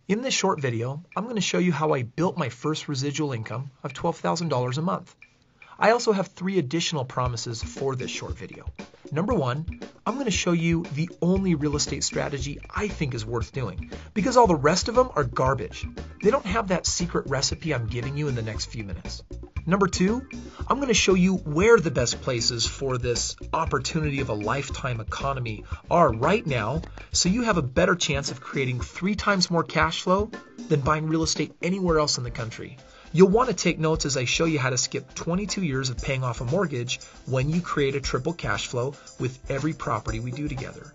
In this short video, I'm going to show you how I built my first residual income of $12,000 a month. I also have 3 additional promises for this short video. Number 1, I'm going to show you the only real estate strategy I think is worth doing, because all the rest of them are garbage. They don't have that secret recipe I'm giving you in the next few minutes. Number 2, I'm going to show you where the best places for this opportunity of a lifetime economy are right now, so you have a better chance of creating 3 times more cash flow than buying real estate anywhere else in the country. You'll want to take notes as I show you how to skip 22 years of paying off a mortgage when you create a triple cash flow with every property we do together.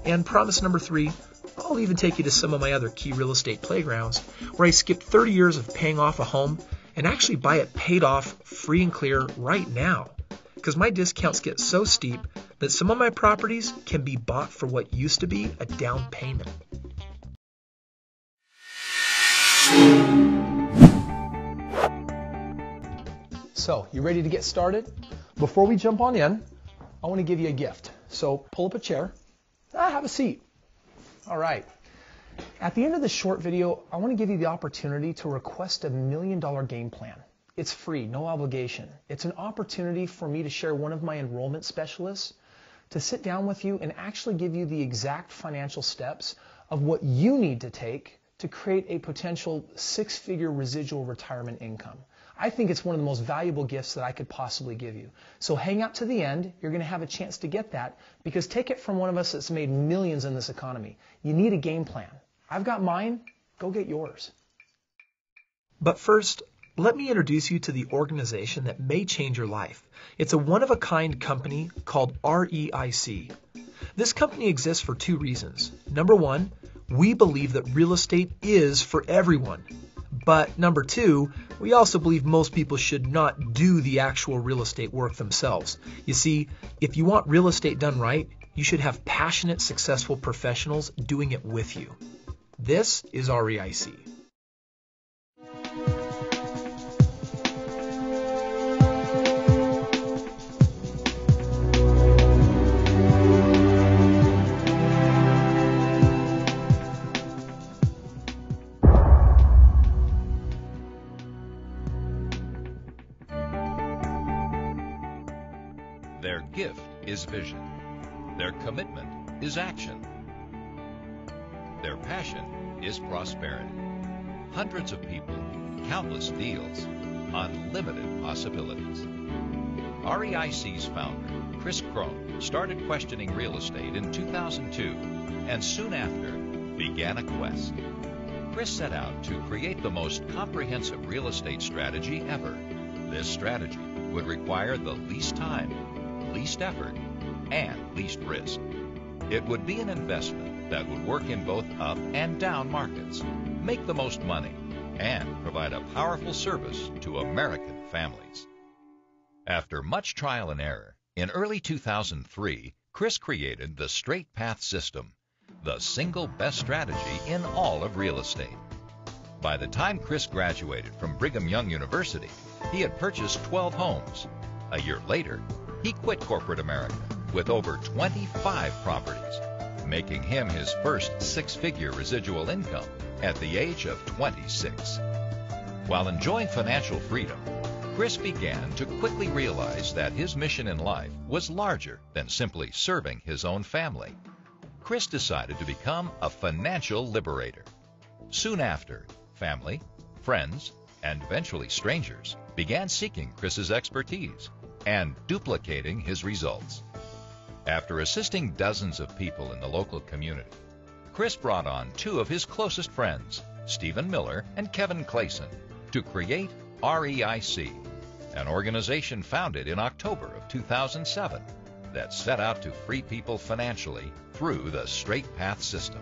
And promise number 3, I'll even take you to some of my other key real estate playgrounds where I skip 30 years of paying off a home and actually buy it paid off free and clear right now. Because my discounts get so steep that some of my properties can be bought for what used to be a down payment. So, you ready to get started? Before we jump on in, I want to give you a gift. So, pull up a chair. Have a seat. All right. At the end of this short video, I want to give you the opportunity to request a $1 million game plan. It's free, no obligation. It's an opportunity for me to share one of my enrollment specialists to sit down with you and actually give you the exact financial steps of what you need to take to create a potential 6-figure residual retirement income. I think it's one of the most valuable gifts that I could possibly give you. So hang out to the end. You're going to have a chance to get that, because take it from one of us that's made millions in this economy. You need a game plan. I've got mine. Go get yours. But first, let me introduce you to the organization that may change your life. It's a one-of-a-kind company called REIC. This company exists for 2 reasons. Number 1, we believe that real estate is for everyone. But number 2, we also believe most people should not do the actual real estate work themselves. You see, if you want real estate done right, you should have passionate, successful professionals doing it with you. This is REIC. Their gift is vision. Their commitment is action. Their passion is prosperity. Hundreds of people, countless deals, unlimited possibilities. REIC's founder, Kris Krohn, started questioning real estate in 2002 and soon after began a quest. Kris set out to create the most comprehensive real estate strategy ever. This strategy would require the least time, least effort, and least risk. It would be an investment that would work in both up and down markets, make the most money, and provide a powerful service to American families. After much trial and error, in early 2003, Kris created the Straight Path System, the single best strategy in all of real estate. By the time Kris graduated from Brigham Young University, he had purchased 12 homes. A year later, he quit corporate America with over 25 properties, making him his first 6-figure residual income at the age of 26. While enjoying financial freedom, Kris began to quickly realize that his mission in life was larger than simply serving his own family. Kris decided to become a financial liberator. Soon after, family, friends, and eventually strangers began seeking Kris's expertise and duplicating his results. After assisting dozens of people in the local community, Kris brought on 2 of his closest friends, Stephen Miller and Kevin Clayson, to create REIC, an organization founded in October of 2007 that set out to free people financially through the Straight Path System.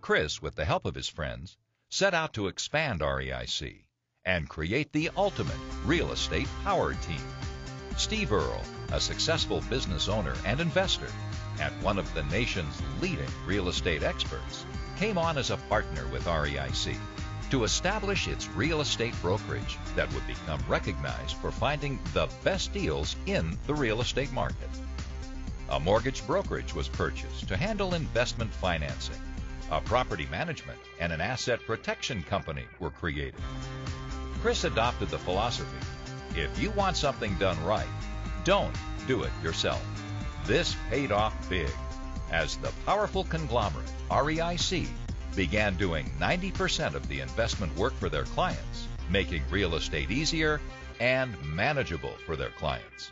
Kris, with the help of his friends, set out to expand REIC and create the ultimate real estate power team. Steve Earle, a successful business owner and investor and one of the nation's leading real estate experts, came on as a partner with REIC to establish its real estate brokerage that would become recognized for finding the best deals in the real estate market. A mortgage brokerage was purchased to handle investment financing, A property management and an asset protection company were created. Kris adopted the philosophy, if you want something done right, don't do it yourself. This paid off big as the powerful conglomerate, REIC, began doing 90% of the investment work for their clients, making real estate easier and manageable for their clients.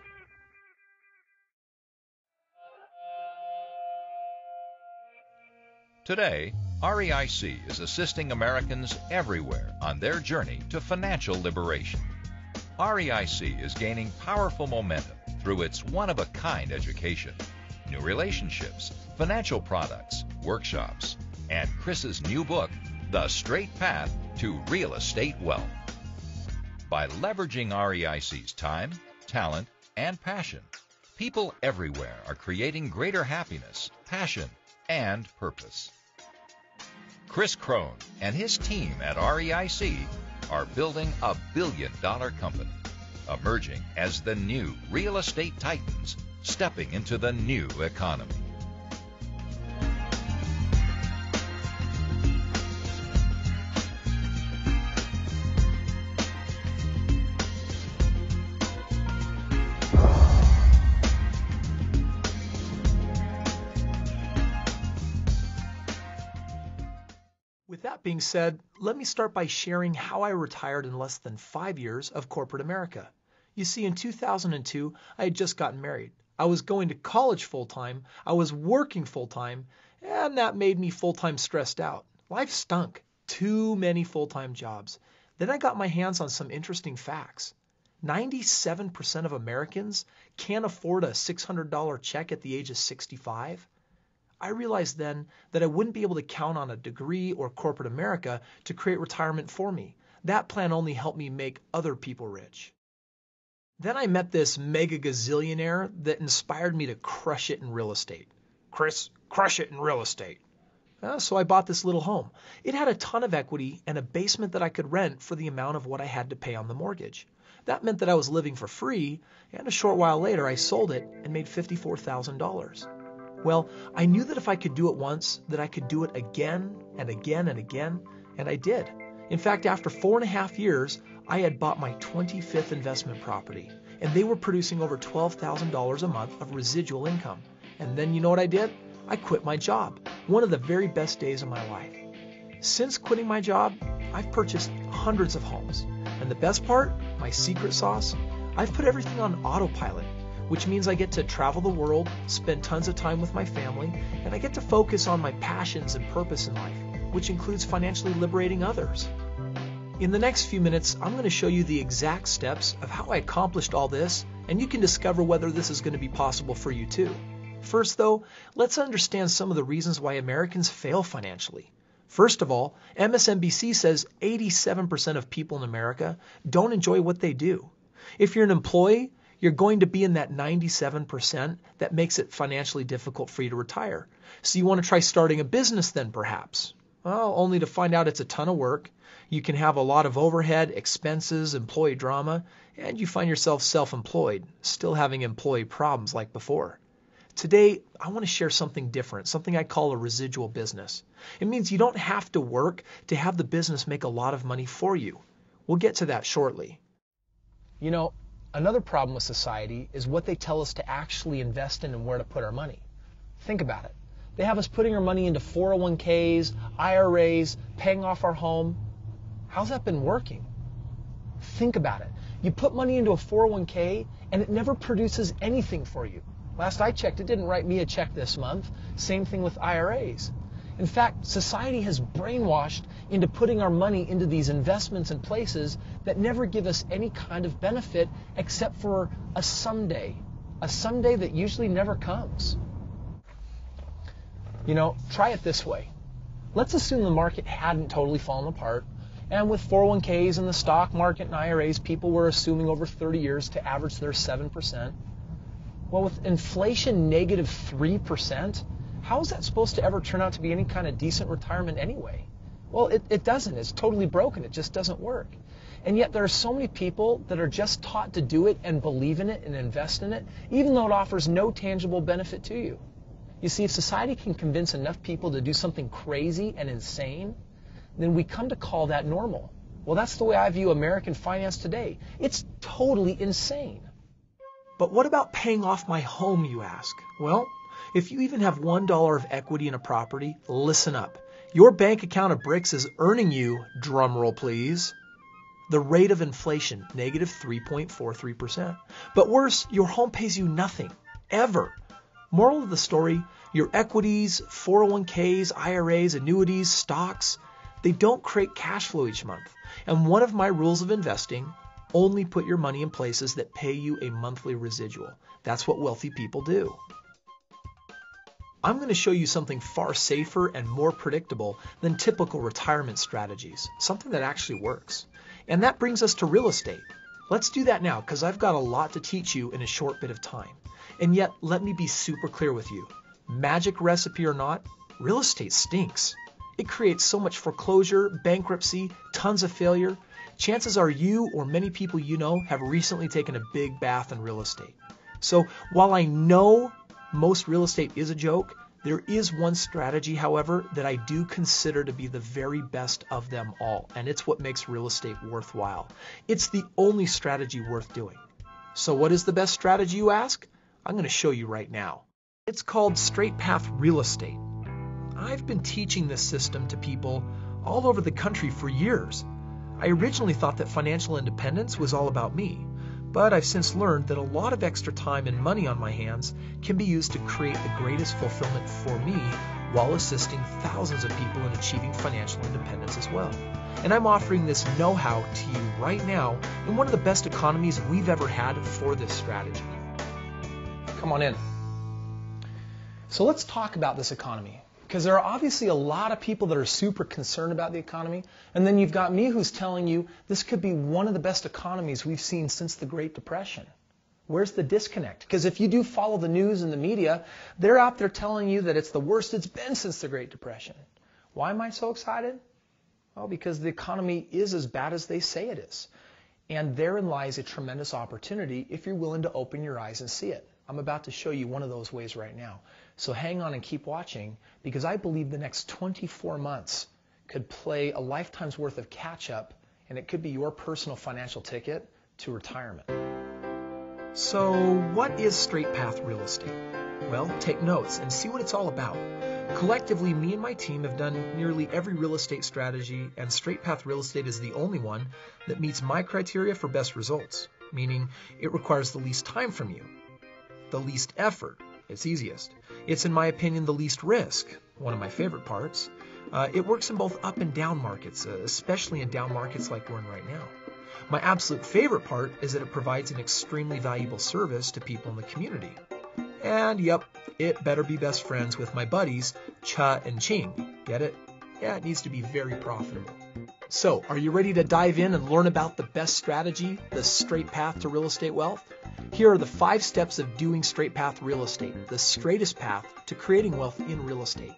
Today, REIC is assisting Americans everywhere on their journey to financial liberation. REIC is gaining powerful momentum through its one-of-a-kind education, new relationships, financial products, workshops, and Kris's new book, The Straight Path to Real Estate Wealth. By leveraging REIC's time, talent, and passion, people everywhere are creating greater happiness, passion, and purpose. Kris Krohn and his team at REIC are building a billion-dollar company, emerging as the new real estate titans stepping into the new economy. With that being said, let me start by sharing how I retired in less than 5 years of corporate America. You see, in 2002, I had just gotten married. I was going to college full-time, I was working full-time, and that made me full-time stressed out. Life stunk. Too many full-time jobs. Then I got my hands on some interesting facts. 97% of Americans can't afford a $600 check at the age of 65. I realized then that I wouldn't be able to count on a degree or corporate America to create retirement for me. That plan only helped me make other people rich. Then I met this mega gazillionaire that inspired me to crush it in real estate. Kris, crush it in real estate. So I bought this little home. It had a ton of equity and a basement that I could rent for the amount of what I had to pay on the mortgage. That meant that I was living for free, and a short while later I sold it and made $54,000. Well, I knew that if I could do it once, that I could do it again and again and again, and I did. In fact, after 4.5 years, I had bought my 25th investment property, and they were producing over $12,000 a month of residual income. And then you know what I did? I quit my job, one of the very best days of my life. Since quitting my job, I've purchased hundreds of homes. And the best part, my secret sauce, I've put everything on autopilot, which means I get to travel the world, spend tons of time with my family, and I get to focus on my passions and purpose in life, which includes financially liberating others. In the next few minutes, I'm going to show you the exact steps of how I accomplished all this, and you can discover whether this is going to be possible for you too. First though, let's understand some of the reasons why Americans fail financially. First of all, MSNBC says 87% of people in America don't enjoy what they do. If you're an employee, you're going to be in that 97% that makes it financially difficult for you to retire. So you want to try starting a business then perhaps. Well, only to find out it's a ton of work. You can have a lot of overhead, expenses, employee drama, and you find yourself self-employed, still having employee problems like before. Today, I want to share something different, something I call a residual business. It means you don't have to work to have the business make a lot of money for you. We'll get to that shortly. You know, another problem with society is what they tell us to actually invest in and where to put our money. Think about it. They have us putting our money into 401ks, IRAs, paying off our home. How's that been working? Think about it. You put money into a 401k and it never produces anything for you. Last I checked, it didn't write me a check this month. Same thing with IRAs. In fact, society has brainwashed into putting our money into these investments and places that never give us any kind of benefit except for a someday that usually never comes. You know, try it this way. Let's assume the market hadn't totally fallen apart, and with 401ks and the stock market and IRAs, people were assuming over 30 years to average their 7%. Well, with inflation negative 3%, how is that supposed to ever turn out to be any kind of decent retirement anyway? Well, it doesn't. It's totally broken. It just doesn't work. And yet there are so many people that are just taught to do it and believe in it and invest in it, even though it offers no tangible benefit to you. You see, if society can convince enough people to do something crazy and insane, then we come to call that normal. Well, that's the way I view American finance today. It's totally insane. But what about paying off my home, you ask? Well, if you even have $1 of equity in a property, listen up. Your bank account of bricks is earning you, drumroll please, the rate of inflation, negative 3.43%. But worse, your home pays you nothing, ever. Moral of the story, your equities, 401ks, IRAs, annuities, stocks, they don't create cash flow each month. And one of my rules of investing, only put your money in places that pay you a monthly residual. That's what wealthy people do. I'm going to show you something far safer and more predictable than typical retirement strategies, something that actually works. And that brings us to real estate. Let's do that now because I've got a lot to teach you in a short bit of time. And yet, let me be super clear with you. Magic recipe or not, real estate stinks. It creates so much foreclosure, bankruptcy, tons of failure. Chances are you or many people you know have recently taken a big bath in real estate. So while I know most real estate is a joke, there is one strategy, however, that I do consider to be the very best of them all, and it's what makes real estate worthwhile. It's the only strategy worth doing. So what is the best strategy, you ask? I'm going to show you right now. It's called Straight Path Real Estate. I've been teaching this system to people all over the country for years. I originally thought that financial independence was all about me, but I've since learned that a lot of extra time and money on my hands can be used to create the greatest fulfillment for me while assisting thousands of people in achieving financial independence as well. And I'm offering this know-how to you right now in one of the best economies we've ever had for this strategy. Come on in. So let's talk about this economy. Because there are obviously a lot of people that are super concerned about the economy. And then you've got me who's telling you this could be one of the best economies we've seen since the Great Depression. Where's the disconnect? Because if you do follow the news and the media, they're out there telling you that it's the worst it's been since the Great Depression. Why am I so excited? Well, because the economy is as bad as they say it is. And therein lies a tremendous opportunity if you're willing to open your eyes and see it. I'm about to show you one of those ways right now. So hang on and keep watching, because I believe the next 24 months could play a lifetime's worth of catch-up, and it could be your personal financial ticket to retirement. So what is Straight Path Real Estate? Well, take notes and see what it's all about. Collectively, me and my team have done nearly every real estate strategy, and Straight Path Real Estate is the only one that meets my criteria for best results, meaning it requires the least time from you, the least effort. It's easiest. It's, in my opinion, the least risk, one of my favorite parts. It works in both up and down markets, especially in down markets like we're in right now. My absolute favorite part is that it provides an extremely valuable service to people in the community. And yep, it better be best friends with my buddies, Cha and Ching. Get it? Yeah, it needs to be very profitable. So, are you ready to dive in and learn about the best strategy, the straight path to real estate wealth? Here are the 5 steps of doing straight path real estate, the straightest path to creating wealth in real estate.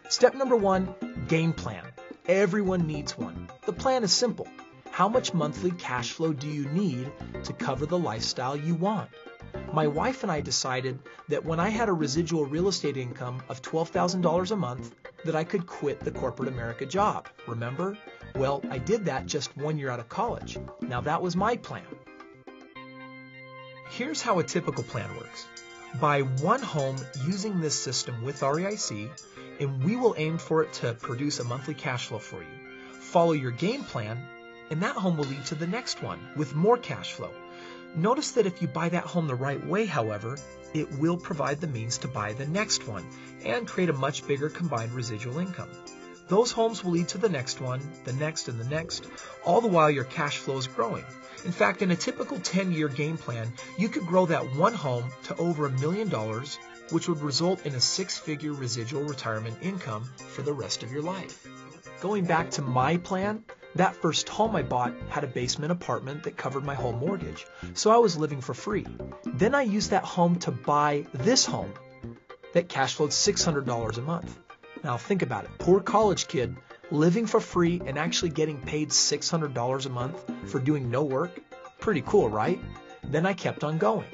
Step number 1, game plan. Everyone needs one. The plan is simple. How much monthly cash flow do you need to cover the lifestyle you want? My wife and I decided that when I had a residual real estate income of $12,000 a month, that I could quit the corporate America job. Remember? Well, I did that just 1 year out of college. Now that was my plan. Here's how a typical plan works. Buy one home using this system with REIC, and we will aim for it to produce a monthly cash flow for you. Follow your game plan, and that home will lead to the next one with more cash flow. Notice that if you buy that home the right way, however, it will provide the means to buy the next one and create a much bigger combined residual income. Those homes will lead to the next one, the next, and the next, all the while your cash flow is growing. In fact, in a typical 10-year game plan, you could grow that one home to over $1 million, which would result in a 6-figure residual retirement income for the rest of your life. Going back to my plan, that first home I bought had a basement apartment that covered my whole mortgage, so I was living for free. Then I used that home to buy this home that cash flowed $600 a month. Now think about it. Poor college kid living for free and actually getting paid $600 a month for doing no work. Pretty cool, right? Then I kept on going.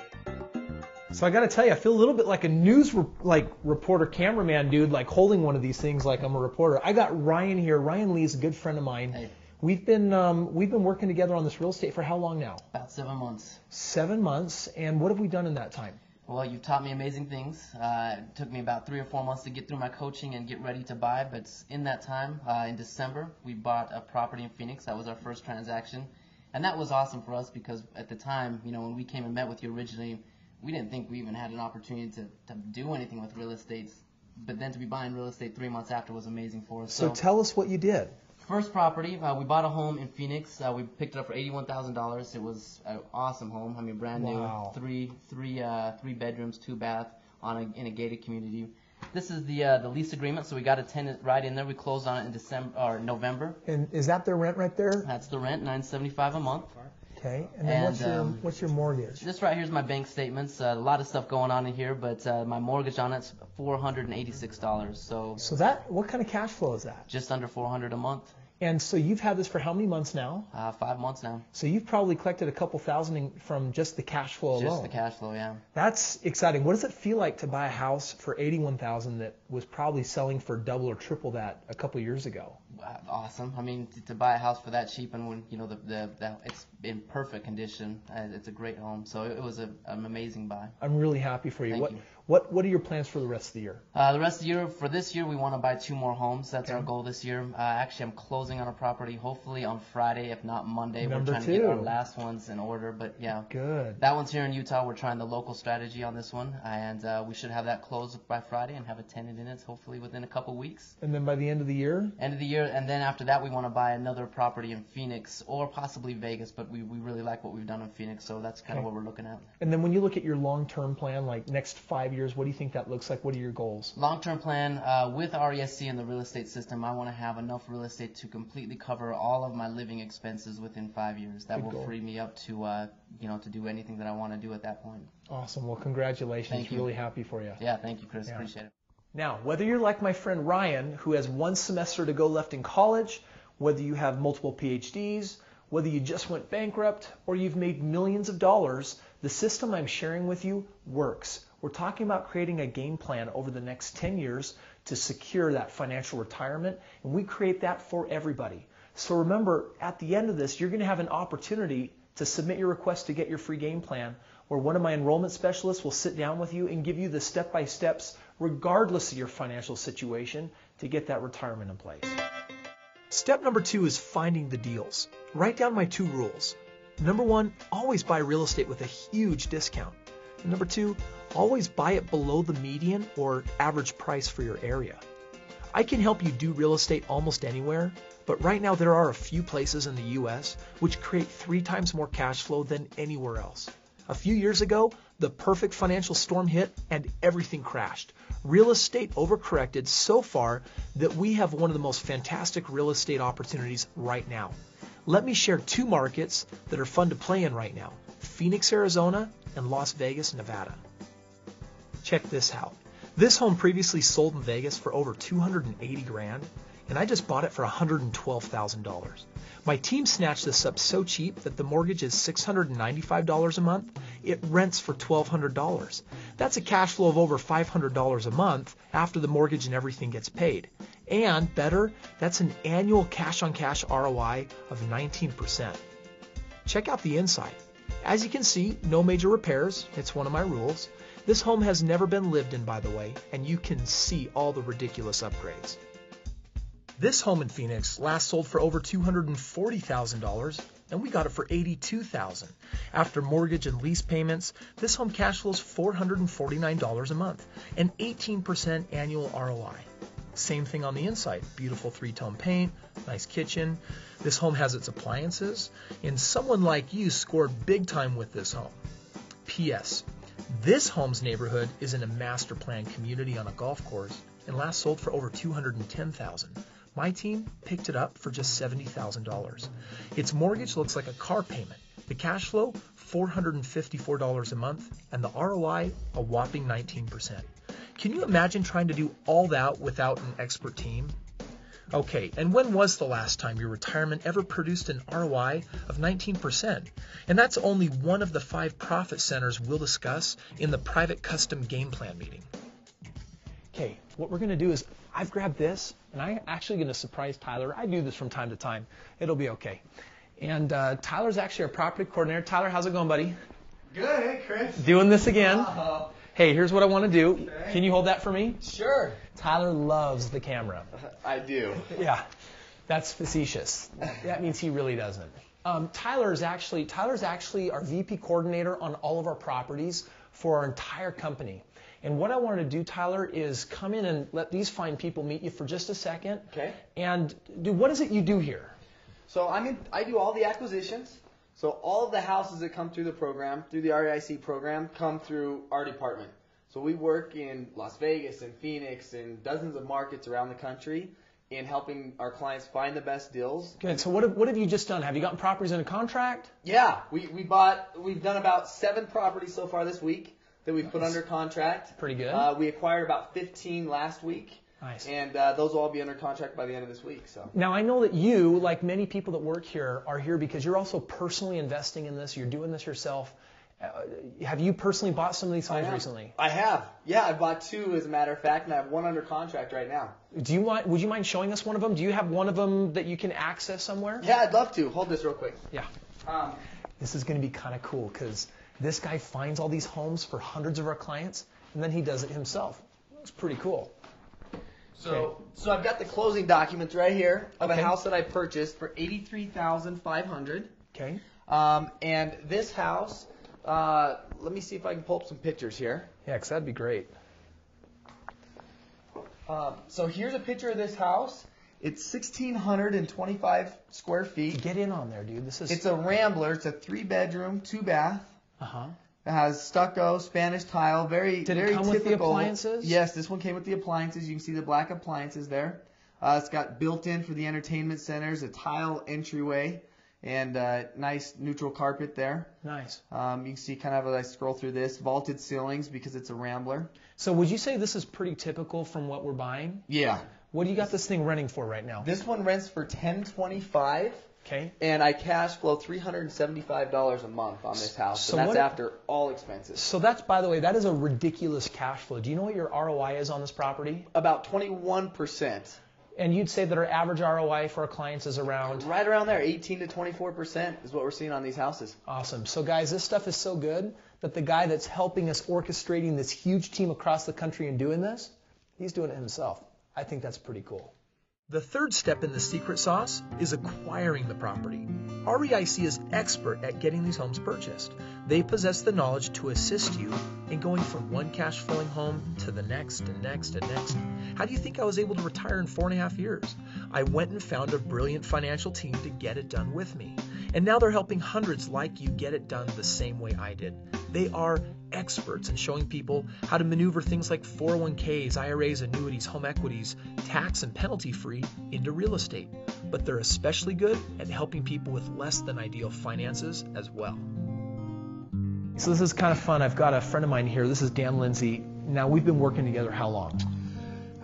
So I got to tell you, I feel a little bit like a news reporter, cameraman dude, like holding one of these things like I'm a reporter. I got Ryan here. Ryan Lee is a good friend of mine. Hey. We've been working together on this real estate for how long now? About 7 months. 7 months. And what have we done in that time? Well, you've taught me amazing things. It took me about 3 or 4 months to get through my coaching and get ready to buy. But in that time, in December, we bought a property in Phoenix. That was our first transaction. And that was awesome for us because at the time, you know, when we came and met with you originally, we didn't think we even had an opportunity to do anything with real estate. But then to be buying real estate 3 months after was amazing for us. So tell us what you did. First property, we bought a home in Phoenix. We picked it up for $81,000. It was an awesome home. I mean, brand new, Wow. three bedrooms, 2 bath, in a gated community. This is the lease agreement, so we got a tenant right in there. We closed on it in November. And is that their rent right there? That's the rent, $975 a month. Okay. And then And, what's your mortgage? This right here is my bank statements. A lot of stuff going on in here, but my mortgage on it's $486. So What kind of cash flow is that? just under $400 a month. And so you've had this for how many months now? 5 months now. So you've probably collected a couple thousand from just the cash flow alone. Just the cash flow, yeah. That's exciting. What does it feel like to buy a house for $81,000 that was probably selling for double or triple that a couple years ago? Awesome. I mean, to buy a house for that cheap and when, you know, it's in perfect condition. It's a great home. So it was an amazing buy. I'm really happy for you. Thank you. What are your plans for the rest of the year? The rest of the year, for this year, we want to buy 2 more homes. That's our goal this year. Actually, I'm closing on a property hopefully on Friday, if not Monday. Number We're trying to get our last ones in order, but yeah. Good. That one's here in Utah. We're trying the local strategy on this one, and we should have that closed by Friday and have a tenant in it hopefully within a couple weeks. And then by the end of the year? End of the year, and then after that, we want to buy another property in Phoenix or possibly Vegas, but we really like what we've done in Phoenix, so that's kind of what we're looking at. And then when you look at your long-term plan, like next 5 years, what do you think that looks like? What are your goals? Long-term plan, with RESC and the real estate system, I want to have enough real estate to completely cover all of my living expenses within 5 years. That will free me up to, to do anything that I want to do at that point. Awesome. Well, congratulations. Thank you. Really happy for you. Yeah, thank you, Chris. Yeah. Appreciate it. Now, whether you're like my friend Ryan, who has 1 semester to go left in college, whether you have multiple PhDs, whether you just went bankrupt, or you've made millions of dollars, the system I'm sharing with you works. We're talking about creating a game plan over the next 10 years to secure that financial retirement, and we create that for everybody. So remember, at the end of this, you're going to have an opportunity to submit your request to get your free game plan, where one of my enrollment specialists will sit down with you and give you the step-by-steps, regardless of your financial situation, to get that retirement in place. Step number 2 is finding the deals. Write down my 2 rules. Number 1, always buy real estate with a huge discount. And number 2, always buy it below the median or average price for your area. I can help you do real estate almost anywhere, but right now there are a few places in the U.S. which create 3 times more cash flow than anywhere else. A few years ago, the perfect financial storm hit and everything crashed. Real estate overcorrected so far that we have one of the most fantastic real estate opportunities right now. Let me share 2 markets that are fun to play in right now: Phoenix, Arizona, and Las Vegas, Nevada. Check this out. This home previously sold in Vegas for over $280,000, and I just bought it for $112,000. My team snatched this up so cheap that the mortgage is $695 a month. It rents for $1,200. That's a cash flow of over $500 a month after the mortgage and everything gets paid. And better, that's an annual cash-on-cash ROI of 19%. Check out the inside. As you can see, no major repairs. It's one of my rules. This home has never been lived in, by the way, and you can see all the ridiculous upgrades. This home in Phoenix last sold for over $240,000, and we got it for $82,000. After mortgage and lease payments, this home cash flows $449 a month, an 18% annual ROI. Same thing on the inside. Beautiful 3-tone paint, nice kitchen. This home has its appliances, and someone like you scored big time with this home. P.S. This home's neighborhood is in a master plan community on a golf course and last sold for over $210,000. My team picked it up for just $70,000. Its mortgage looks like a car payment. The cash flow, $454 a month, and the ROI, a whopping 19%. Can you imagine trying to do all that without an expert team? Okay, and when was the last time your retirement ever produced an ROI of 19%? And that's only one of the 5 profit centers we'll discuss in the private custom game plan meeting. Okay, what we're going to do is I've grabbed this, and I'm actually going to surprise Tyler. I do this from time to time. It'll be okay. And Tyler's actually our property coordinator. Tyler, how's it going, buddy? Good, hey Chris. Doing this again. Hey, here's what I want to do. Okay. Can you hold that for me? Sure. Tyler loves the camera. I do. Yeah, that's facetious. That means he really doesn't. Tyler's actually our VP coordinator on all of our properties for our entire company. And what I wanted to do, Tyler, is come in and let these fine people meet you for just a second. Okay. And what is it you do here? So I do all the acquisitions. So all of the houses that come through the program, through the REIC program, come through our department. So we work in Las Vegas and Phoenix and dozens of markets around the country in helping our clients find the best deals. Good. So what have you just done? Have you gotten properties under contract? Yeah, we've done about 7 properties so far this week that we've put under contract. Pretty good. We acquired about 15 last week. Nice. And those will all be under contract by the end of this week. So. Now, I know that you, like many people that work here, are here because you're also personally investing in this. You're doing this yourself. Have you personally bought some of these homes recently? I have. Yeah, I bought 2 as a matter of fact, and I have 1 under contract right now. Would you mind showing us one of them? Do you have one of them that you can access somewhere? Yeah, I'd love to. Hold this real quick. Yeah. This is going to be kind of cool because this guy finds all these homes for hundreds of our clients, and then he does it himself. It's pretty cool. So I've got the closing documents right here of a house that I purchased for $83,500. Okay. And this house, let me see if I can pull up some pictures here. Yeah, because that'd be great. So here's a picture of this house. It's 1,625 square feet. Get in on there, dude. It's a rambler. It's a 3-bedroom, 2-bath. Uh-huh. It has stucco, Spanish tile, very Did very it come typical. with the appliances? Yes, this one came with the appliances. You can see the black appliances there. It's got built-in for the entertainment centers, a tile entryway, and nice neutral carpet there. Nice. You can see kind of as I scroll through this, vaulted ceilings because it's a rambler. So would you say this is pretty typical from what we're buying? Yeah. What do you got this thing renting for right now? This one rents for $1,025. Okay. And I cash flow $375 a month on this house, So and that's what- after all expenses. So that's, by the way, that is a ridiculous cash flow. Do you know what your ROI is on this property? About 21%. And you'd say that our average ROI for our clients is around? Right around there, 18 to 24% is what we're seeing on these houses. Awesome. So guys, this stuff is so good that the guy that's helping us orchestrating this huge team across the country and doing this, he's doing it himself. I think that's pretty cool. The third step in the secret sauce is acquiring the property. REIC is expert at getting these homes purchased. They possess the knowledge to assist you in going from one cash flowing home to the next and next and next. How do you think I was able to retire in 4.5 years? I went and found a brilliant financial team to get it done with me. And now they're helping hundreds like you get it done the same way I did. They are experts in showing people how to maneuver things like 401ks, IRAs, annuities, home equities, tax and penalty free into real estate. But they're especially good at helping people with less than ideal finances as well. So this is kind of fun. I've got a friend of mine here. This is Dan Lindsay. Now we've been working together how long?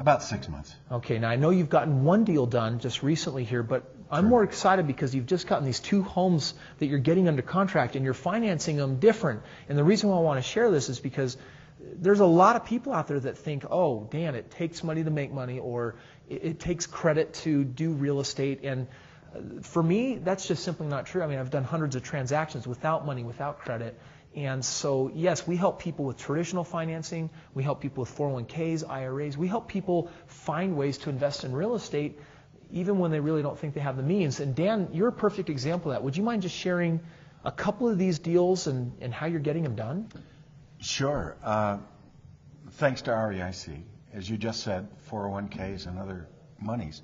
About 6 months. Okay, now I know you've gotten one deal done just recently here, but I'm more excited because you've just gotten these 2 homes that you're getting under contract and you're financing them different. And the reason why I want to share this is because there's a lot of people out there that think, oh, Dan, it takes money to make money, or it takes credit to do real estate. And for me, that's just simply not true. I mean, I've done hundreds of transactions without money, without credit. And so, yes, we help people with traditional financing. We help people with 401ks, IRAs. We help people find ways to invest in real estate even when they really don't think they have the means. And Dan, you're a perfect example of that. Would you mind just sharing a couple of these deals and how you're getting them done? Sure. Thanks to REIC, as you just said, 401ks and other monies.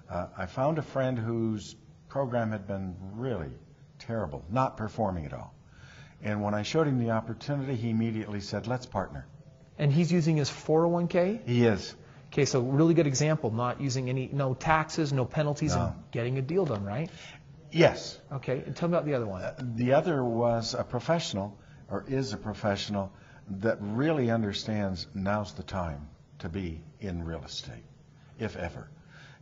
I found a friend whose program had been really terrible, not performing at all. And when I showed him the opportunity, he immediately said, let's partner. And he's using his 401k? He is. Okay, so really good example, not using no taxes, no penalties, and getting a deal done, right? Yes. Okay, and tell me about the other one. The other was a professional, or is a professional, that really understands now's the time to be in real estate, if ever.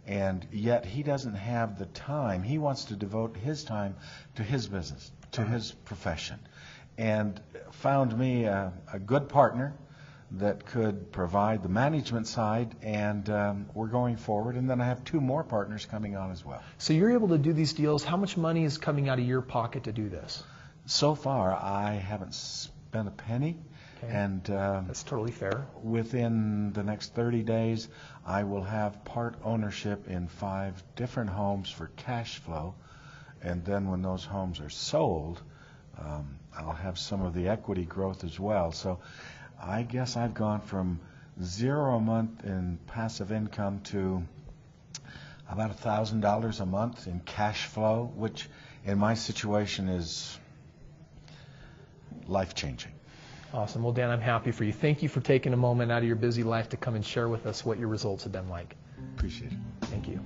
And yet he doesn't have the time. He wants to devote his time to his business, to his profession, and found me a good partner that could provide the management side, and we're going forward. And then I have 2 more partners coming on as well. So you're able to do these deals. How much money is coming out of your pocket to do this? So far, I haven't spent a penny. Okay. And that's totally fair. Within the next 30 days, I will have part ownership in 5 different homes for cash flow. And then when those homes are sold, I'll have some of the equity growth as well. So I guess I've gone from 0 a month in passive income to about $1,000 a month in cash flow, which in my situation is life-changing. Awesome. Well, Dan, I'm happy for you. Thank you for taking a moment out of your busy life to come and share with us what your results have been like. Appreciate it. Thank you.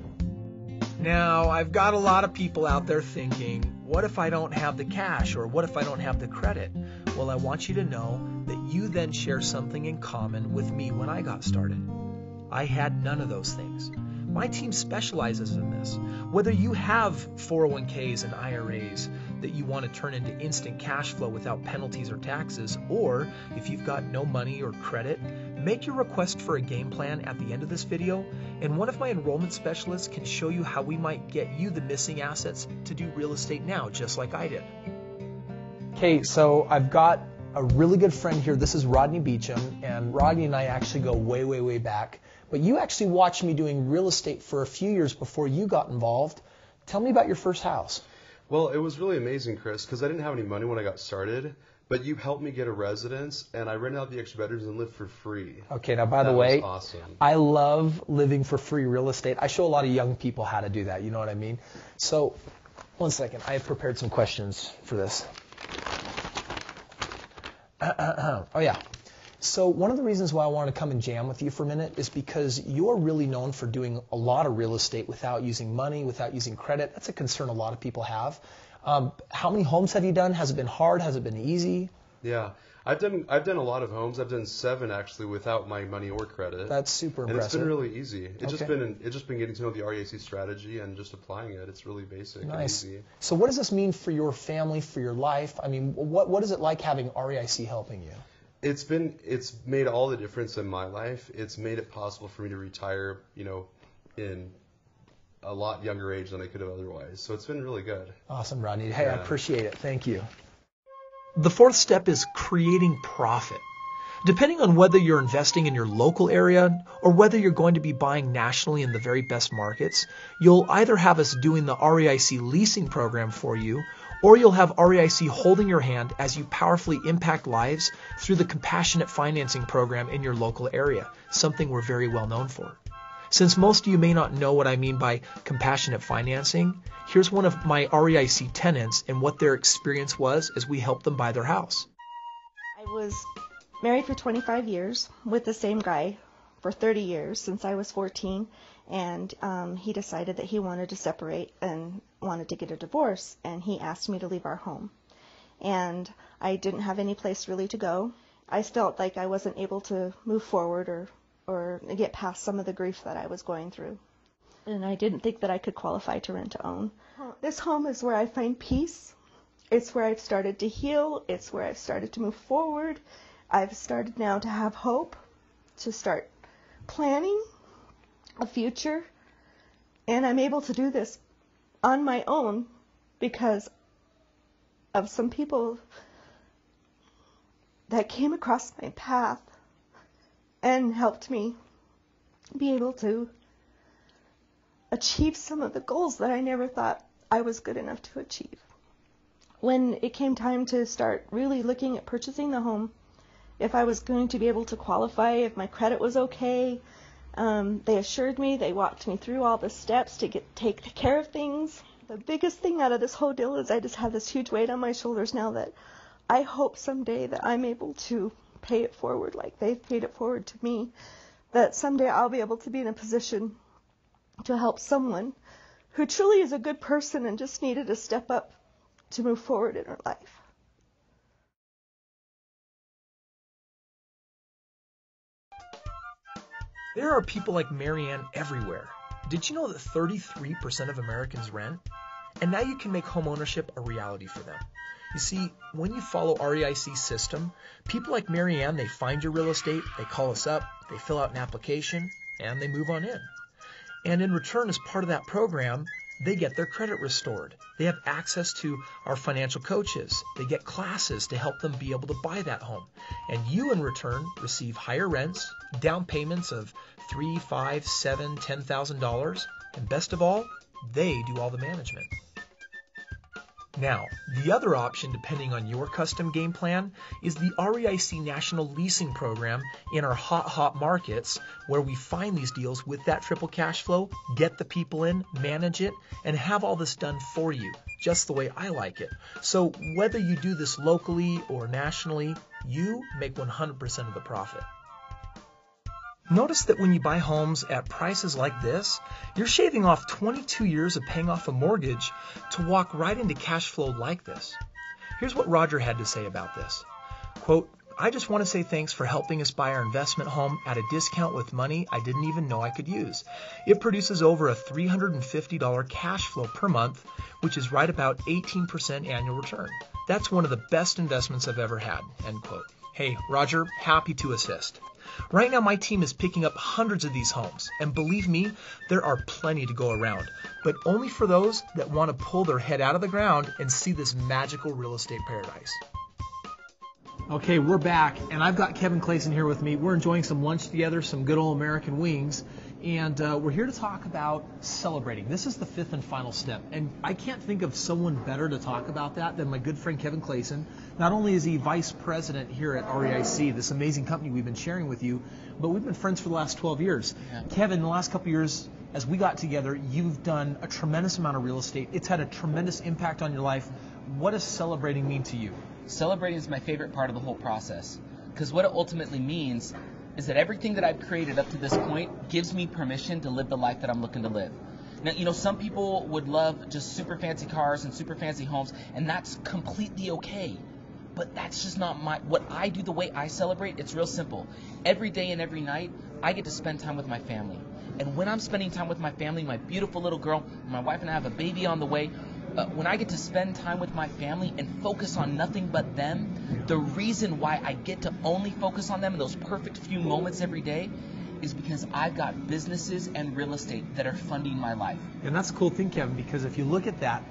Now, I've got a lot of people out there thinking, what if I don't have the cash, or what if I don't have the credit? Well, I want you to know that you then share something in common with me when I got started. I had none of those things. My team specializes in this. Whether you have 401ks and IRAs that you want to turn into instant cash flow without penalties or taxes, or if you've got no money or credit, make your request for a game plan at the end of this video, and one of my enrollment specialists can show you how we might get you the missing assets to do real estate now, just like I did. Okay, so I've got a really good friend here. This is Rodney Beecham, and Rodney and I actually go way, way, way back. But you actually watched me doing real estate for a few years before you got involved. Tell me about your first house. Well, it was really amazing, Chris, because I didn't have any money when I got started, but you helped me get a residence, and I rented out the extra bedrooms and lived for free. Okay, now by the way, that was awesome. I love living for free real estate. I show a lot of young people how to do that, you know what I mean? So, one second, I have prepared some questions for this. Oh yeah. So one of the reasons why I want to come and jam with you for a minute is because you're really known for doing a lot of real estate without using money, without using credit. That's a concern a lot of people have. How many homes have you done? Has it been hard? Has it been easy? Yeah, I've done a lot of homes. I've done 7 actually without my money or credit. That's super impressive. And it's been really easy. It's Okay. just been getting to know the REIC strategy and just applying it. It's really basic Nice. and easy. So what does this mean for your family, for your life? I mean, what is it like having REIC helping you? It's made all the difference in my life. It's made it possible for me to retire, in a lot younger age than I could have otherwise. So it's been really good. Awesome, Rodney. Hey, I Yeah. appreciate it. Thank you. The 4th step is creating profit. Depending on whether you're investing in your local area or whether you're going to be buying nationally in the very best markets, you'll either have us doing the REIC leasing program for you, or you'll have REIC holding your hand as you powerfully impact lives through the compassionate financing program in your local area, something we're very well known for. Since most of you may not know what I mean by compassionate financing, here's one of my REIC tenants and what their experience was as we helped them buy their house. I was married for 25 years with the same guy for 30 years since I was 14, and he decided that he wanted to separate and wanted to get a divorce, and he asked me to leave our home. And I didn't have any place really to go. I felt like I wasn't able to move forward or get past some of the grief that I was going through. And I didn't think that I could qualify to rent to own. This home is where I find peace. It's where I've started to heal. It's where I've started to move forward. I've started now to have hope, to start planning a future. And I'm able to do this on my own because of some people that came across my path and helped me be able to achieve some of the goals that I never thought I was good enough to achieve. When it came time to start really looking at purchasing the home, if I was going to be able to qualify, if my credit was okay, they assured me, they walked me through all the steps to take care of things. The biggest thing out of this whole deal is I just have this huge weight on my shoulders now that I hope someday that I'm able to pay it forward like they've paid it forward to me, that someday I'll be able to be in a position to help someone who truly is a good person and just needed a step up to move forward in her life. There are people like Marianne everywhere. Did you know that 33% of Americans rent? And now you can make home ownership a reality for them. You see, when you follow REIC's system, people like Mary Ann, they find your real estate, they call us up, they fill out an application, and they move on in. And in return, as part of that program, they get their credit restored. They have access to our financial coaches. They get classes to help them be able to buy that home. And you, in return, receive higher rents, down payments of $3,000, $5,000, $7,000, $10,000, and best of all, they do all the management. Now, the other option, depending on your custom game plan, is the REIC National Leasing Program in our hot markets, where we find these deals with that triple cash flow, get the people in, manage it, and have all this done for you, just the way I like it. So whether you do this locally or nationally, you make 100% of the profit. Notice that when you buy homes at prices like this, you're shaving off 22 years of paying off a mortgage to walk right into cash flow like this. Here's what Roger had to say about this. Quote, "I just want to say thanks for helping us buy our investment home at a discount with money I didn't even know I could use. It produces over a $350 cash flow per month, which is right about 18% annual return. That's one of the best investments I've ever had." End quote. Hey, Roger, happy to assist. Right now, my team is picking up hundreds of these homes, and believe me, there are plenty to go around, but only for those that want to pull their head out of the ground and see this magical real estate paradise. Okay, we're back, and I've got Kevin Clayson here with me. We're enjoying some lunch together, some good old American wings, and we're here to talk about celebrating. This is the fifth and final step, and I can't think of someone better to talk about that than my good friend Kevin Clayson. Not only is he vice president here at REIC, this amazing company we've been sharing with you, but we've been friends for the last 12 years. Yeah. Kevin, the last couple of years, as we got together, you've done a tremendous amount of real estate. It's had a tremendous impact on your life. What does celebrating mean to you? Celebrating is my favorite part of the whole process, because what it ultimately means is that everything that I've created up to this point gives me permission to live the life that I'm looking to live. Now, you know, some people would love just super fancy cars and super fancy homes, and that's completely okay. But that's just not what I do. The way I celebrate, it's real simple. Every day and every night, I get to spend time with my family. And when I'm spending time with my family, my beautiful little girl, my wife and I have a baby on the way, when I get to spend time with my family and focus on nothing but them, the reason why I get to only focus on them in those perfect few moments every day is because I've got businesses and real estate that are funding my life. And that's a cool thing, Kevin, because if you look at that,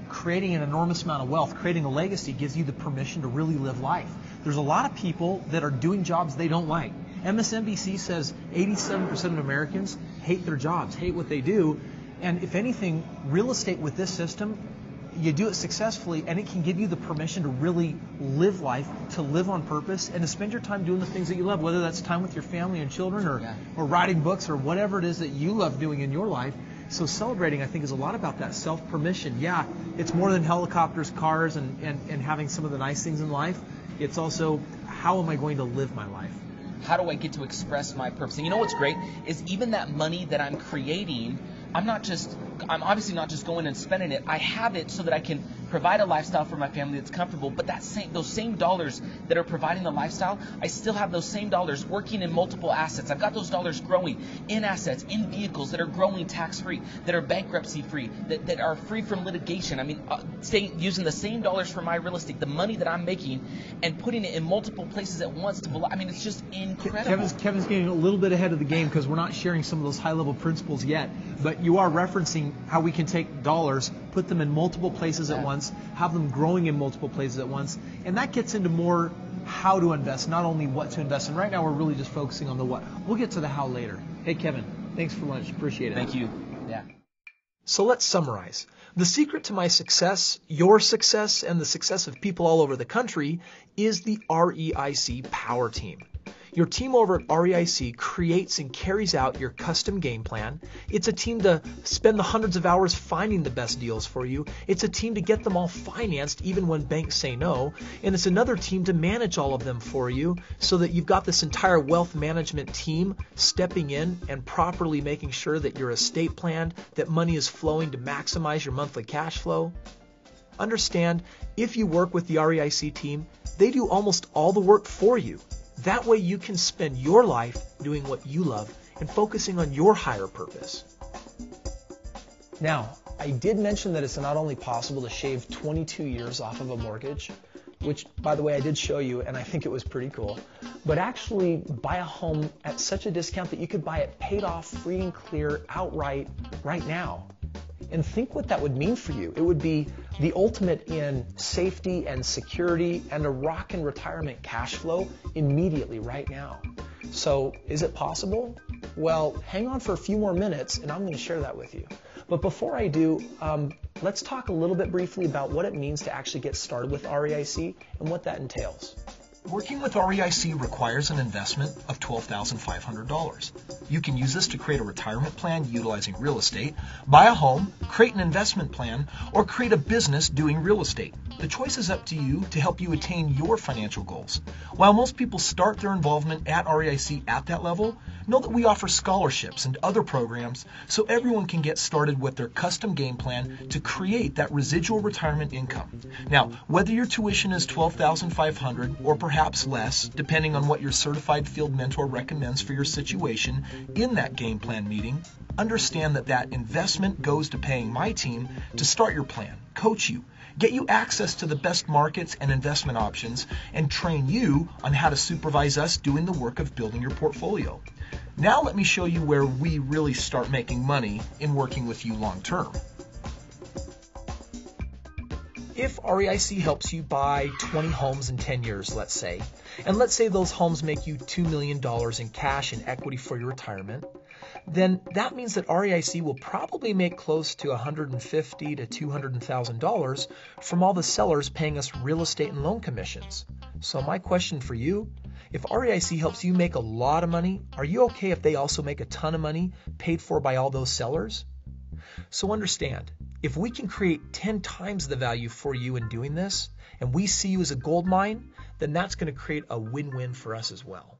creating an enormous amount of wealth, creating a legacy gives you the permission to really live life. There's a lot of people that are doing jobs they don't like. MSNBC says 87% of Americans hate their jobs, hate what they do. And if anything, real estate with this system, you do it successfully, and it can give you the permission to really live life, to live on purpose, and to spend your time doing the things that you love, whether that's time with your family and children or writing books or whatever it is that you love doing in your life. So celebrating, I think, is a lot about that self-permission. Yeah, it's more than helicopters, cars, and having some of the nice things in life. It's also, how am I going to live my life? How do I get to express my purpose? And you know what's great is even that money that I'm creating, I'm obviously not just going and spending it. I have it so that I can provide a lifestyle for my family that's comfortable, but those same dollars that are providing the lifestyle, I still have those same dollars working in multiple assets. I've got those dollars growing in assets, in vehicles that are growing tax-free, that are bankruptcy-free, that are free from litigation. I mean, using the same dollars for my real estate, the money that I'm making, and putting it in multiple places at once. It's just incredible. Kevin's getting a little bit ahead of the game because we're not sharing some of those high-level principles yet, but you are referencing how we can take dollars, put them in multiple places at once, have them growing in multiple places at once, and that gets into more how to invest, not only what to invest in. Right now, we're really just focusing on the what. We'll get to the how later. Hey, Kevin, thanks for lunch. Appreciate it. Thank you. Yeah. So let's summarize. The secret to my success, your success, and the success of people all over the country is the REIC Power Team. Your team over at REIC creates and carries out your custom game plan. It's a team to spend the hundreds of hours finding the best deals for you. It's a team to get them all financed even when banks say no. And it's another team to manage all of them for you so that you've got this entire wealth management team stepping in and properly making sure that your estate planned, that money is flowing to maximize your monthly cash flow. Understand, if you work with the REIC team, they do almost all the work for you. That way you can spend your life doing what you love and focusing on your higher purpose. Now, I did mention that it's not only possible to shave 22 years off of a mortgage, which, by the way, I did show you, and I think it was pretty cool, but actually buy a home at such a discount that you could buy it paid off, free and clear, outright, right now. And think what that would mean for you. It would be the ultimate in safety and security and a rockin' retirement cash flow immediately, right now. So, is it possible? Well, hang on for a few more minutes, and I'm going to share that with you. But before I do, let's talk a little bit briefly about what it means to actually get started with REIC and what that entails. Working with REIC requires an investment of $12,500. You can use this to create a retirement plan utilizing real estate, buy a home, create an investment plan, or create a business doing real estate. The choice is up to you to help you attain your financial goals. While most people start their involvement at REIC at that level, know that we offer scholarships and other programs so everyone can get started with their custom game plan to create that residual retirement income. Now, whether your tuition is $12,500 or perhaps less, depending on what your certified field mentor recommends for your situation in that game plan meeting, understand that that investment goes to paying my team to start your plan, coach you, get you access to the best markets and investment options, and train you on how to supervise us doing the work of building your portfolio. Now let me show you where we really start making money in working with you long term. If REIC helps you buy 20 homes in 10 years, let's say, and let's say those homes make you $2 million in cash and equity for your retirement, then that means that REIC will probably make close to $150,000 to $200,000 from all the sellers paying us real estate and loan commissions. So my question for you, if REIC helps you make a lot of money, are you okay if they also make a ton of money paid for by all those sellers? So understand, if we can create 10 times the value for you in doing this, and we see you as a gold mine, then that's going to create a win-win for us as well.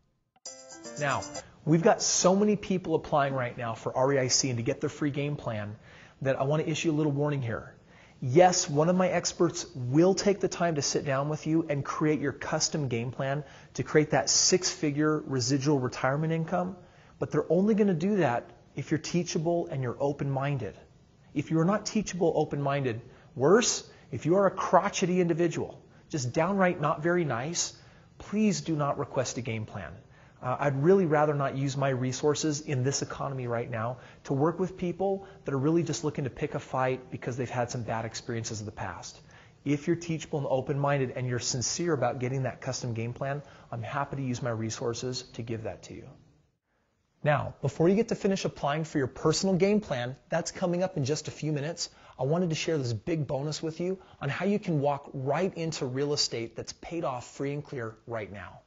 Now, we've got so many people applying right now for REIC and to get their free game plan that I want to issue a little warning here. Yes, one of my experts will take the time to sit down with you and create your custom game plan to create that 6-figure residual retirement income, but they're only going to do that if you're teachable and you're open-minded. If you're not teachable, open-minded, worse, if you are a crotchety individual, just downright not very nice, please do not request a game plan. I'd really rather not use my resources in this economy right now to work with people that are really just looking to pick a fight because they've had some bad experiences in the past. If you're teachable and open-minded and you're sincere about getting that custom game plan, I'm happy to use my resources to give that to you. Now, before you get to finish applying for your personal game plan, that's coming up in just a few minutes, I wanted to share this big bonus with you on how you can walk right into real estate that's paid off free and clear right now.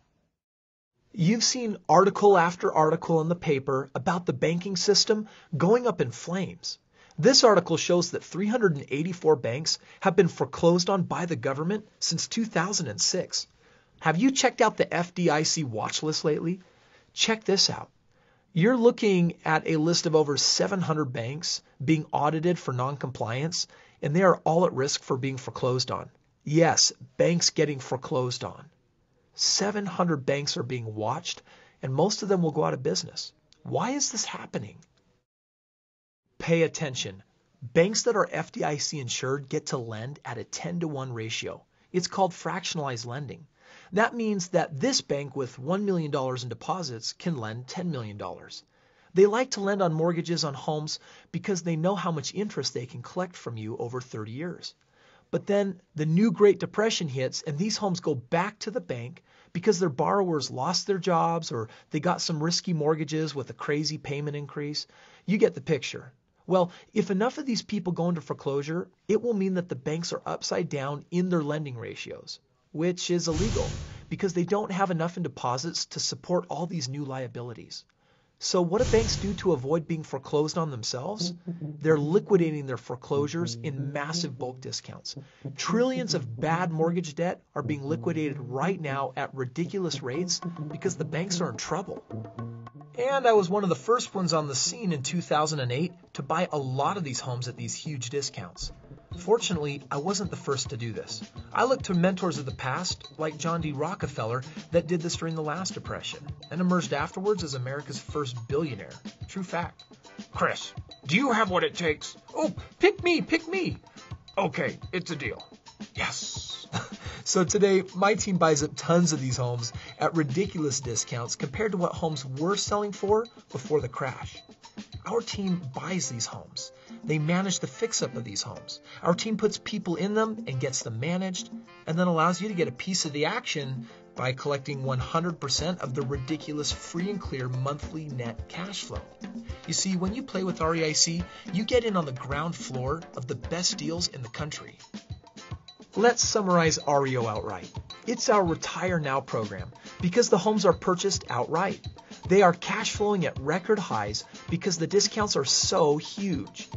You've seen article after article in the paper about the banking system going up in flames. This article shows that 384 banks have been foreclosed on by the government since 2006. Have you checked out the FDIC watch list lately? Check this out. You're looking at a list of over 700 banks being audited for noncompliance, and they are all at risk for being foreclosed on. Yes, banks getting foreclosed on. 700 banks are being watched, and most of them will go out of business. Why is this happening? Pay attention. Banks that are FDIC insured get to lend at a 10-to-1 ratio. It's called fractionalized lending. That means that this bank with $1 million in deposits can lend $10 million. They like to lend on mortgages on homes because they know how much interest they can collect from you over 30 years. But then the new Great Depression hits and these homes go back to the bank because their borrowers lost their jobs or they got some risky mortgages with a crazy payment increase. You get the picture. Well, if enough of these people go into foreclosure, it will mean that the banks are upside down in their lending ratios, which is illegal because they don't have enough in deposits to support all these new liabilities. So what do banks do to avoid being foreclosed on themselves? They're liquidating their foreclosures in massive bulk discounts. Trillions of bad mortgage debt are being liquidated right now at ridiculous rates because the banks are in trouble. And I was one of the first ones on the scene in 2008 to buy a lot of these homes at these huge discounts. Fortunately, I wasn't the first to do this. I looked to mentors of the past, like John D. Rockefeller, that did this during the last depression, and emerged afterwards as America's first billionaire. True fact. Chris, Do you have what it takes? Oh, pick me, pick me. Okay, it's a deal. Yes. So today, my team buys up tons of these homes at ridiculous discounts compared to what homes were selling for before the crash. Our team buys these homes. They manage the fix-up of these homes. Our team puts people in them and gets them managed, and then allows you to get a piece of the action by collecting 100% of the ridiculous free and clear monthly net cash flow. You see, when you play with REIC, you get in on the ground floor of the best deals in the country. Let's summarize REO outright. It's our Retire Now program because the homes are purchased outright. They are cash flowing at record highs because the discounts are so huge.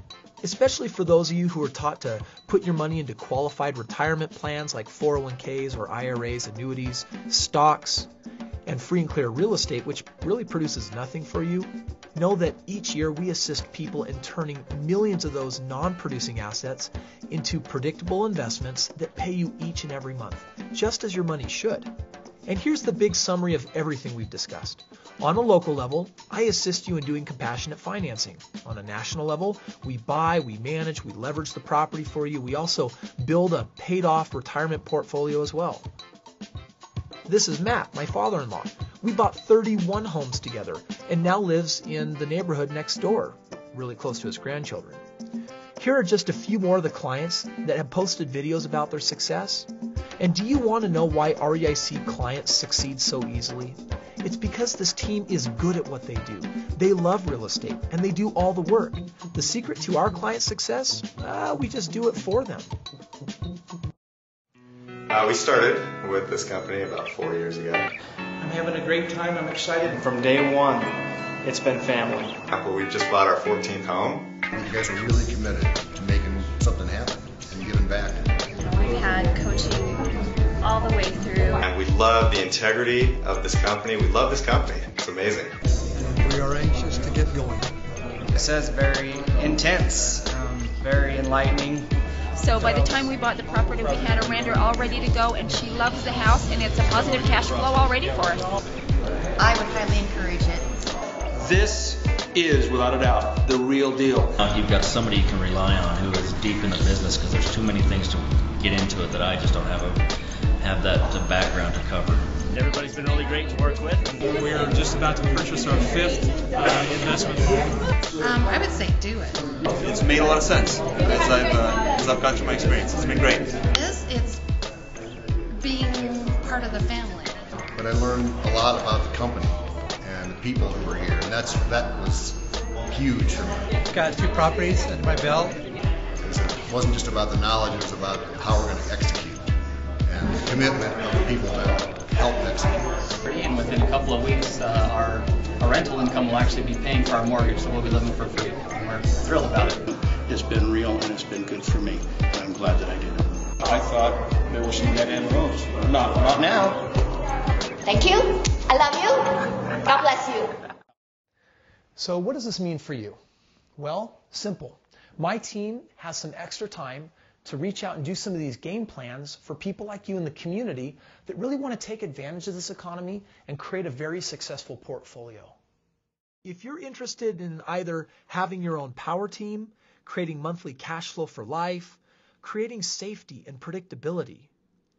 Especially for those of you who are taught to put your money into qualified retirement plans like 401ks or IRAs, annuities, stocks, and free and clear real estate, which really produces nothing for you. Know that each year we assist people in turning millions of those non-producing assets into predictable investments that pay you each and every month, just as your money should. And here's the big summary of everything we've discussed. On a local level, I assist you in doing compassionate financing. On a national level, we buy, we manage, we leverage the property for you. We also build a paid-off retirement portfolio as well. This is Matt, my father-in-law. We bought 31 homes together and now lives in the neighborhood next door, really close to his grandchildren. Here are just a few more of the clients that have posted videos about their success. And do you want to know why REIC clients succeed so easily? It's because this team is good at what they do. They love real estate and they do all the work. The secret to our client success? We just do it for them. We started with this company about 4 years ago. I'm having a great time. I'm excited. From day one, it's been family. We just bought our 14th home. You guys are really committed to making something happen and giving back. We've had coaching all the way through. And we love the integrity of this company. We love this company. It's amazing. We are anxious to get going. This is very intense, very enlightening. So by the time we bought the property, we had a renter all ready to go, and she loves the house, and it's a positive cash flow already for us. I would highly encourage it. This is, without a doubt, the real deal. You've got somebody you can rely on who is deep in the business, because there's too many things to get into it that I just don't have that background to cover. Everybody's been really great to work with. We're just about to purchase our 5th investment home. I would say do it. It's made a lot of sense as I've gone through my experience. It's been great. It's being part of the family. But I learned a lot about the company and the people who were here, and that was huge for me. Got 2 properties under my belt. It wasn't just about the knowledge, it was about how we're going to execute and the commitment of the people to help execute. And within a couple of weeks, our rental income will actually be paying for our mortgage, so we'll be living for free. And we're thrilled about it. It's been real and it's been good for me. And I'm glad that I did it. I thought there was some dead-end roads. Not now. Thank you. I love you. God bless you. So what does this mean for you? Well, simple. My team has some extra time to reach out and do some of these game plans for people like you in the community that really want to take advantage of this economy and create a very successful portfolio. If you're interested in either having your own power team, creating monthly cash flow for life, creating safety and predictability,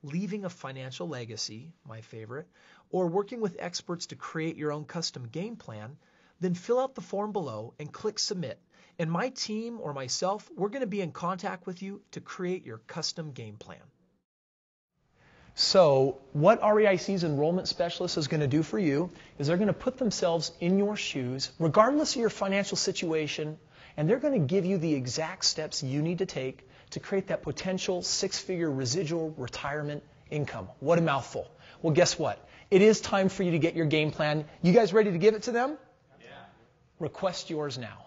leaving a financial legacy, my favorite, or working with experts to create your own custom game plan, then fill out the form below and click submit. And my team or myself, we're going to be in contact with you to create your custom game plan. So what REIC's enrollment specialist is going to do for you is they're going to put themselves in your shoes, regardless of your financial situation, and they're going to give you the exact steps you need to take to create that potential 6-figure residual retirement income. What a mouthful. Well, guess what? It is time for you to get your game plan. You guys ready to give it to them? Yeah. Request yours now.